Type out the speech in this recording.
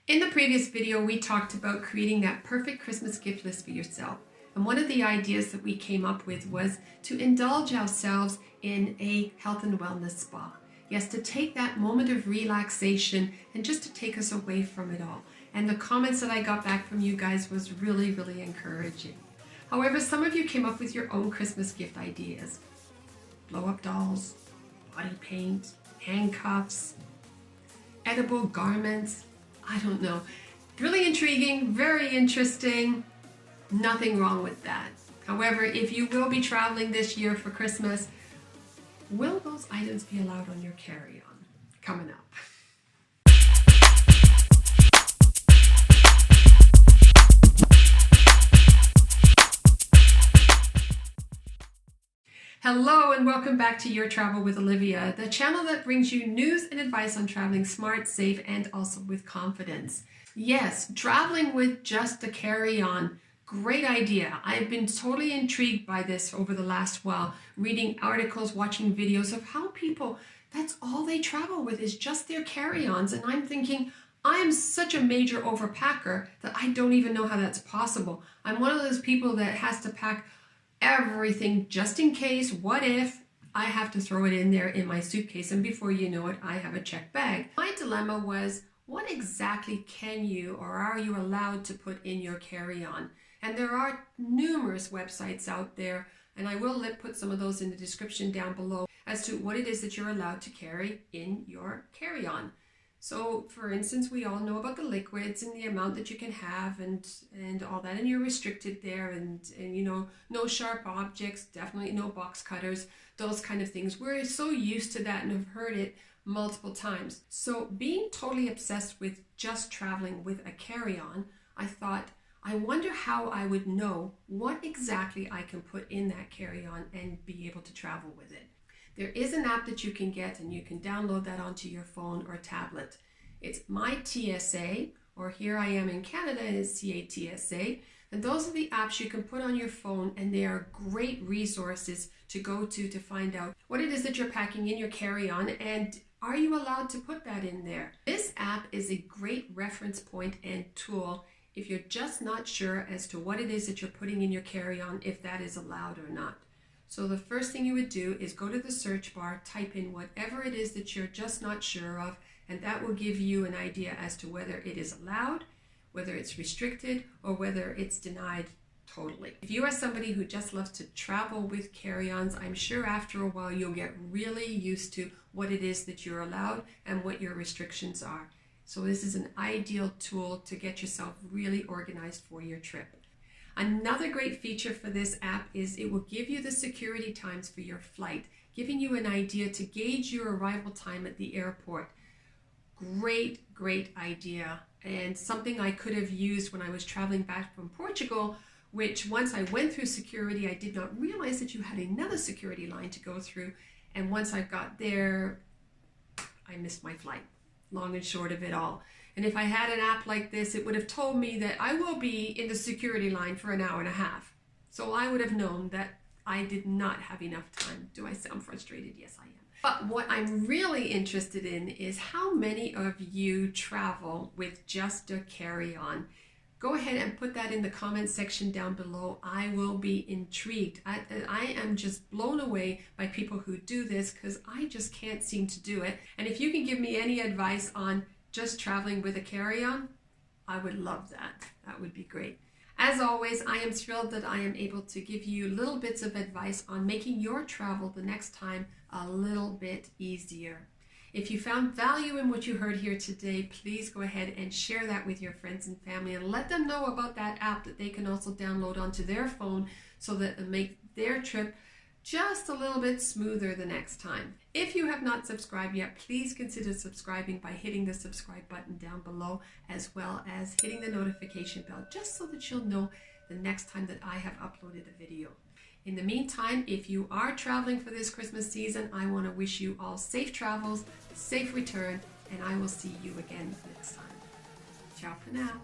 In the previous video, we talked about creating that perfect Christmas gift list for yourself. And one of the ideas that we came up with was to indulge ourselves in a health and wellness spa. Yes, to take that moment of relaxation and just to take us away from it all. And the comments that I got back from you guys was really, really encouraging. However, some of you came up with your own Christmas gift ideas. Blow-up dolls, body paint, handcuffs, edible garments. I don't know. Really intriguing, very interesting. Nothing wrong with that. However, if you will be traveling this year for Christmas, will those items be allowed on your carry-on? Coming up. Hello and welcome back to Your Travel with Olivia, the channel that brings you news and advice on traveling smart, safe, and also with confidence. Yes, traveling with just a carry-on. Great idea. I've been totally intrigued by this over the last while, reading articles, watching videos of how people, that's all they travel with is just their carry-ons. And I'm thinking, I'm such a major overpacker that I don't even know how that's possible. I'm one of those people that has to pack everything just in case. What if I have to throw it in there in my suitcase, and before you know it, I have a checked bag. My dilemma was, what exactly can you or are you allowed to put in your carry-on? And there are numerous websites out there, and I will put some of those in the description down below as to what it is that you're allowed to carry in your carry-on. So for instance, we all know about the liquids and the amount that you can have and all that, and you're restricted there, and you know, no sharp objects, definitely no box cutters, those kind of things. We're so used to that and have heard it multiple times. So being totally obsessed with just traveling with a carry-on, I thought, I wonder how I would know what exactly I can put in that carry-on and be able to travel with it. There is an app that you can get, and you can download that onto your phone or tablet. It's My TSA, or here I am in Canada, and it's CATSA. And those are the apps you can put on your phone, and they are great resources to go to find out what it is that you're packing in your carry-on, and are you allowed to put that in there? This app is a great reference point and tool if you're just not sure as to what it is that you're putting in your carry-on, if that is allowed or not. So the first thing you would do is go to the search bar, type in whatever it is that you're just not sure of, and that will give you an idea as to whether it is allowed, whether it's restricted, or whether it's denied totally. If you are somebody who just loves to travel with carry-ons, I'm sure after a while you'll get really used to what it is that you're allowed and what your restrictions are. So this is an ideal tool to get yourself really organized for your trip. Another great feature for this app is it will give you the security times for your flight, giving you an idea to gauge your arrival time at the airport. Great, great idea, and something I could have used when I was traveling back from Portugal, which once I went through security, I did not realize that you had another security line to go through, and once I got there, I missed my flight, long and short of it all. And if I had an app like this, it would have told me that I will be in the security line for an hour and a half. So I would have known that I did not have enough time. Do I sound frustrated? Yes, I am. But what I'm really interested in is how many of you travel with just a carry-on. Go ahead and put that in the comment section down below. I will be intrigued. I am just blown away by people who do this, because I just can't seem to do it. And if you can give me any advice on just traveling with a carry-on, I would love that. That would be great. As always, I am thrilled that I am able to give you little bits of advice on making your travel the next time a little bit easier. If you found value in what you heard here today, please go ahead and share that with your friends and family, and let them know about that app that they can also download onto their phone so that it'll make their trip just a little bit smoother the next time. If you have not subscribed yet, please consider subscribing by hitting the subscribe button down below, as well as hitting the notification bell, just so that you'll know the next time that I have uploaded a video. In the meantime, if you are traveling for this Christmas season, I want to wish you all safe travels, safe return, and I will see you again next time. Ciao for now.